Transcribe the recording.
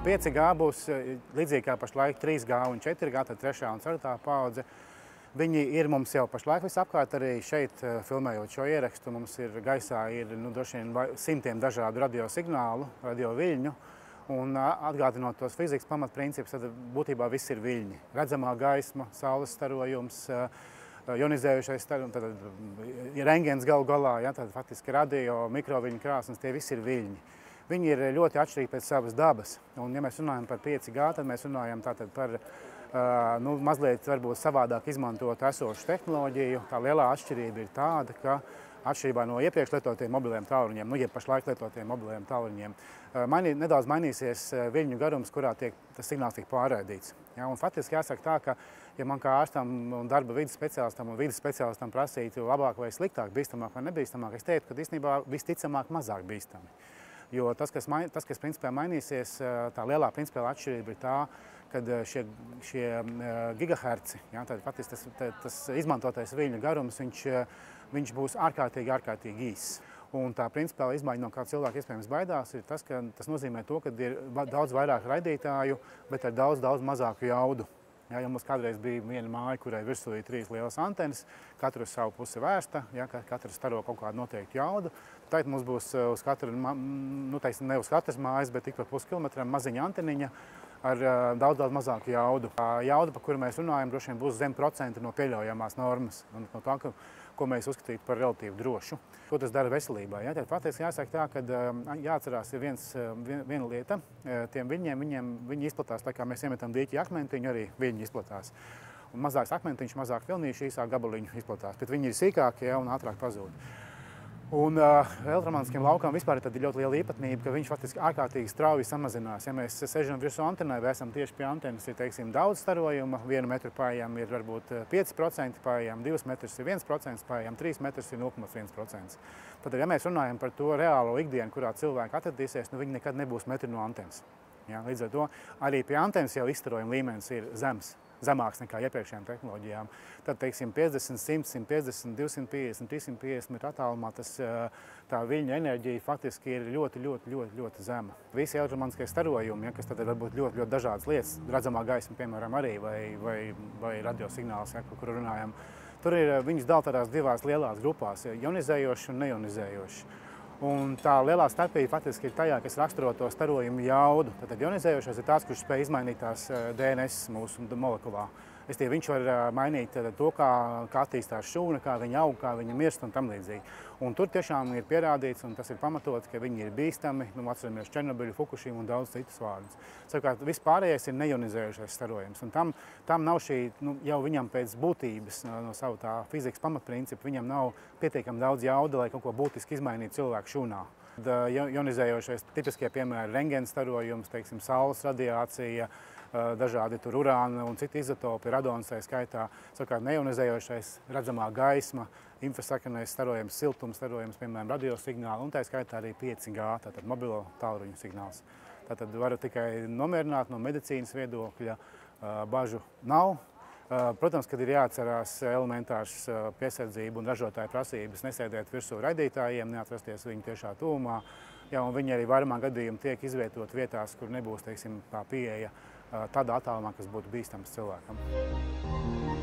Pieci G būs līdzīgi kā pašlaik 3G un 4G, tad 3. un 4. paudze. Viņi ir mums jau pašlaik visapkārt, arī šeit filmējot šo ierakstu. Mums ir gaisā droši vien simtiem dažādu radiosignālu, radioviļņu. Un atgādinot tos fizikas pamatprincipus, tad būtībā viss ir viļņi. Redzamā gaisma, saules starojums, ionizējušais starojums, tad rengens galu galā, ja, tad faktiski radio, mikroviļņu krāsnes, tie visi ir viļņi. Viņi ir ļoti atšķirīgi pēc savas dabas. Un, ja mēs runājam par 5G, tad mēs runājam tātad par mazliet varbūt savādāk izmantot esošu tehnoloģiju. Tā lielā atšķirība ir tāda, ka atšķirībā no iepriekš lietotiem mobiliem tālruņiem, jeb pašlaik lietotiem mobiliem tālruņiem, nedaudz mainīsies viļņu garums, kurā tas signāls tiek pārraidīts. Ja, un faktiski jāsaka tā, ka, ja man kā ārstam un darba vides speciālistam un vides speciālistam prasītu labāk vai sliktāk, bīstamāk vai nebīstamāk, es teiktu, ka īstenībā visticamāk mazāk bīstami. Jo tas, kas principā mainīsies, tā lielā principāla atšķirība ir tā, kad šie gigaherci, ja, tad faktiski tas izmantotais viļņu garums, viņš būs ārkārtīgi īss. Un tā principāla izmaiņa, no kā cilvēki iespējams baidās, ir tas, ka tas nozīmē to, ka ir daudz vairāk raidītāju, bet ar daudz mazāku jaudu. Ja mums kādreiz bija viena māja, kurai virsū ir 3 lielas antenas, katru uz savu pusi vērsta, ja, katrs staro kaut kādu noteiktu jaudu. Tagad mums būs uz katru, ne uz katras mājas, bet tik pa puskilometram maziņa anteniņa ar daudz mazāku jaudu. Jauda, par kuru mēs runājam, droši vien būs zem procenta no pieļaujamās normas, no tā, ko mēs uzskatītu par relatīvi drošu. Ko tas dara veselībai? Ja? Tad faktiski jāsaka tā, ka jāatcerās ir viena lieta. Tiem viļņiem, viņi izplatās, tā kā mēs iemetam dīķi akmentiņu, arī viļņi izplatās. Un mazāks akmentiņš, mazāk vilnīši, īsāk gabaliņu izplatās. Bet viņi ir sīkākie, ja, un ātrāk pazūd. Un elektromagnetiskiem laukām vispār ir ļoti liela īpatnība, ka viņš faktiski ārkārtīgi strauji samazinās. Ja mēs sežam virsū antenai vai esam tieši pie antenas, ir, teiksim, daudz starojuma, 1 metru pājām ir varbūt 5% pājām, 2 metrus ir 1% pājām, 3 metrus ir 0,1%. Tad, ja mēs runājam par to reālo ikdienu, kurā cilvēki atradīsies, viņi nekad nebūs metri no antenas. Ja, līdz ar to arī pie antenas jau izstarojuma līmenis ir zemāks nekā iepriekšējām tehnoloģijām. Tad, teiksim, 50, 100, 150, 250, 350 metru attālumā tā viļņa enerģija faktiski ir ļoti zema. Visi elektromagnetiskie starojumi, ja, kas tad var būt ļoti dažādas lietas, redzamā gaisma, piemēram, arī, vai radiosignāls, ja, par kuru runājam, tur viņus dala tādās divās lielās grupās, ionizējoši un neionizējoši. Un tā lielā starpība faktiski ir tajā, kas raksturo to starojumu jaudu. Tad ionizējošais ir tāds, kurš spēj izmainīt tās DNS mūsu molekulā. Viņš var mainīt to, kā attīstās šūna, kā viņa aug, kā viņa mirst un tam līdzīgi. Un tur tiešām ir pierādīts, un tas ir pamatots, ka viņi ir bīstami. Atceramies Černobiļu, Fukušimu un daudz citus vārdus. Savukārt, vispārējais ir neionizējošais starojums. Un tam nav šī, jau viņam pēc būtības, no savu tā fizikas pamatprincipu, viņam nav pietiekami daudz jauda, lai kaut ko būtiski izmainītu cilvēku šūnā. Ionizējošais tipiskie piemēri rengens starojums, teiksim, saules radiācija, dažādi tur urāna un citi izotopi, radons tā skaitā. Savukārt neionizējošais, redzamā gaisma, infrasakanais starojums, siltums starojums, piemēram, radiosignāli, un tā skaitā arī 5G, tātad mobilo tālruņu signāls. Tātad varu tikai nomierināt no medicīnas viedokļa, bažu nav. Protams, kad ir jāatcerās elementārs piesardzība un ražotāja prasības nesēdēt virsū raidītājiem, neatrasties viņu tiešā tuvumā. Ja, un viņi arī vairumā gadījumu tiek izvietot vietās, kur nebūs, teiksim, tā pieeja tādā attālumā, kas būtu bīstams cilvēkam.